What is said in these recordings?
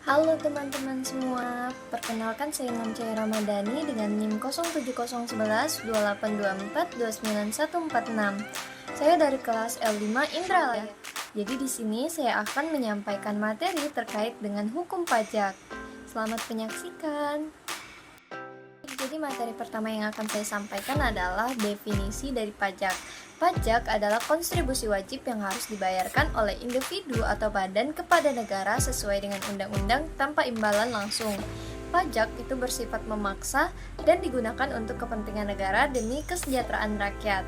Halo teman-teman semua, perkenalkan saya Namcaya Ramadhani dengan NIM 07011 2824 29146. Saya dari kelas L5 Indralaya. Jadi di sini saya akan menyampaikan materi terkait dengan hukum pajak. Selamat menyaksikan. Jadi materi pertama yang akan saya sampaikan adalah definisi dari pajak. Pajak adalah kontribusi wajib yang harus dibayarkan oleh individu atau badan kepada negara sesuai dengan undang-undang tanpa imbalan langsung. Pajak itu bersifat memaksa dan digunakan untuk kepentingan negara demi kesejahteraan rakyat.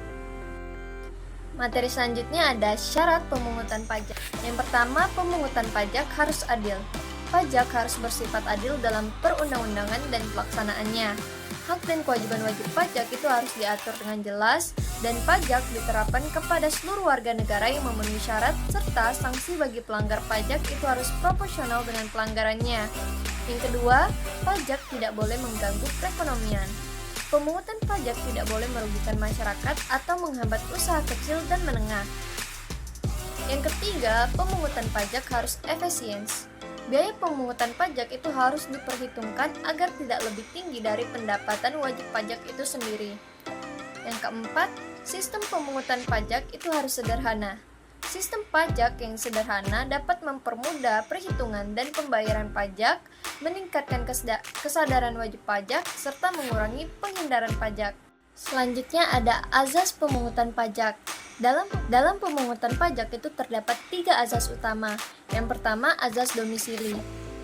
Materi selanjutnya ada syarat pemungutan pajak. Yang pertama, pemungutan pajak harus adil. Pajak harus bersifat adil dalam perundang-undangan dan pelaksanaannya. Hak dan kewajiban wajib pajak itu harus diatur dengan jelas, dan pajak diterapkan kepada seluruh warga negara yang memenuhi syarat, serta sanksi bagi pelanggar pajak itu harus proporsional dengan pelanggarannya. Yang kedua, pajak tidak boleh mengganggu perekonomian. Pemungutan pajak tidak boleh merugikan masyarakat atau menghambat usaha kecil dan menengah. Yang ketiga, pemungutan pajak harus efisiensi. Biaya pemungutan pajak itu harus diperhitungkan agar tidak lebih tinggi dari pendapatan wajib pajak itu sendiri. Yang keempat, sistem pemungutan pajak itu harus sederhana. Sistem pajak yang sederhana dapat mempermudah perhitungan dan pembayaran pajak, meningkatkan kesadaran wajib pajak, serta mengurangi penghindaran pajak. Selanjutnya ada azas pemungutan pajak. Dalam pemungutan pajak itu terdapat 3 azas utama. Yang pertama, azas domisili.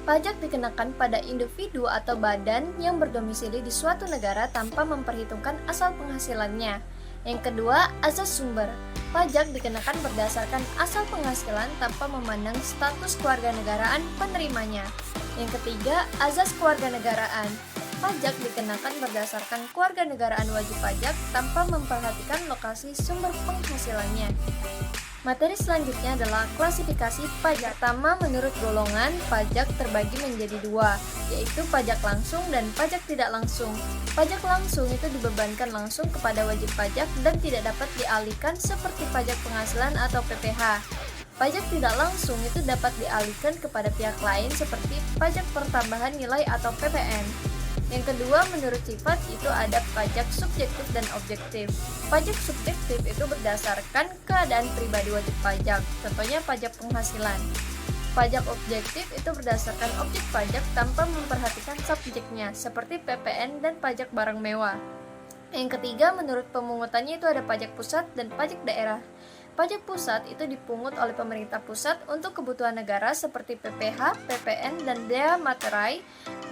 Pajak dikenakan pada individu atau badan yang berdomisili di suatu negara tanpa memperhitungkan asal penghasilannya. Yang kedua, azas sumber. Pajak dikenakan berdasarkan asal penghasilan tanpa memandang status kewarganegaraan penerimanya. Yang ketiga, azas kewarganegaraan. Pajak dikenakan berdasarkan kewarganegaraan wajib pajak tanpa memperhatikan lokasi sumber penghasilannya. Materi selanjutnya adalah klasifikasi pajak. Pertama, menurut golongan, pajak terbagi menjadi 2, yaitu pajak langsung dan pajak tidak langsung. Pajak langsung itu dibebankan langsung kepada wajib pajak dan tidak dapat dialihkan seperti pajak penghasilan atau PPh. Pajak tidak langsung itu dapat dialihkan kepada pihak lain seperti pajak pertambahan nilai atau PPN. Yang kedua, menurut sifat itu ada pajak subjektif dan objektif. Pajak subjektif itu berdasarkan keadaan pribadi wajib pajak, contohnya pajak penghasilan. Pajak objektif itu berdasarkan objek pajak tanpa memperhatikan subjeknya, seperti PPN dan pajak barang mewah. Yang ketiga, menurut pemungutannya itu ada pajak pusat dan pajak daerah. Pajak pusat itu dipungut oleh pemerintah pusat untuk kebutuhan negara seperti PPh, PPN, dan bea materai.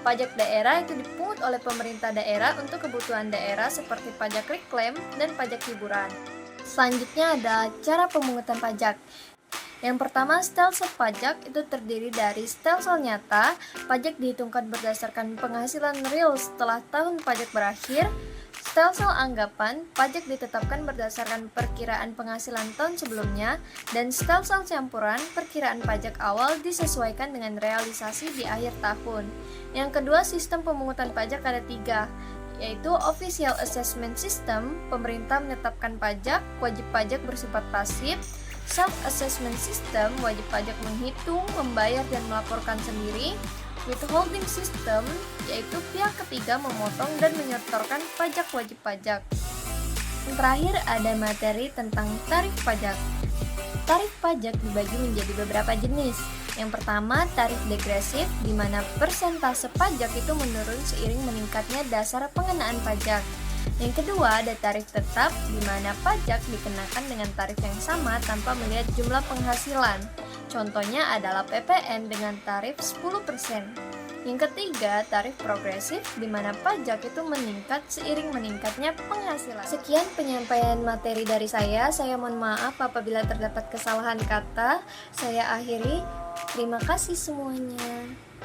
Pajak daerah itu dipungut oleh pemerintah daerah untuk kebutuhan daerah seperti pajak reklam dan pajak hiburan. Selanjutnya ada cara pemungutan pajak. Yang pertama, stelsel pajak itu terdiri dari stelsel nyata. Pajak dihitungkan berdasarkan penghasilan real setelah tahun pajak berakhir. Stelsel anggapan, pajak ditetapkan berdasarkan perkiraan penghasilan tahun sebelumnya, dan stelsel campuran, perkiraan pajak awal disesuaikan dengan realisasi di akhir tahun. Yang kedua, sistem pemungutan pajak ada 3, yaitu Official Assessment System, pemerintah menetapkan pajak, wajib pajak bersifat pasif. Self-Assessment System, wajib pajak menghitung, membayar, dan melaporkan sendiri. Withholding System, yaitu pihak ketiga memotong dan menyetorkan pajak wajib pajak. Yang terakhir ada materi tentang tarif pajak. Tarif pajak dibagi menjadi beberapa jenis. Yang pertama, tarif degresif, di mana persentase pajak itu menurun seiring meningkatnya dasar pengenaan pajak. Yang kedua, ada tarif tetap, di mana pajak dikenakan dengan tarif yang sama tanpa melihat jumlah penghasilan. Contohnya adalah PPN dengan tarif 10%. Yang ketiga, tarif progresif, di mana pajak itu meningkat seiring meningkatnya penghasilan. Sekian penyampaian materi dari saya mohon maaf apabila terdapat kesalahan kata. Saya akhiri, terima kasih semuanya.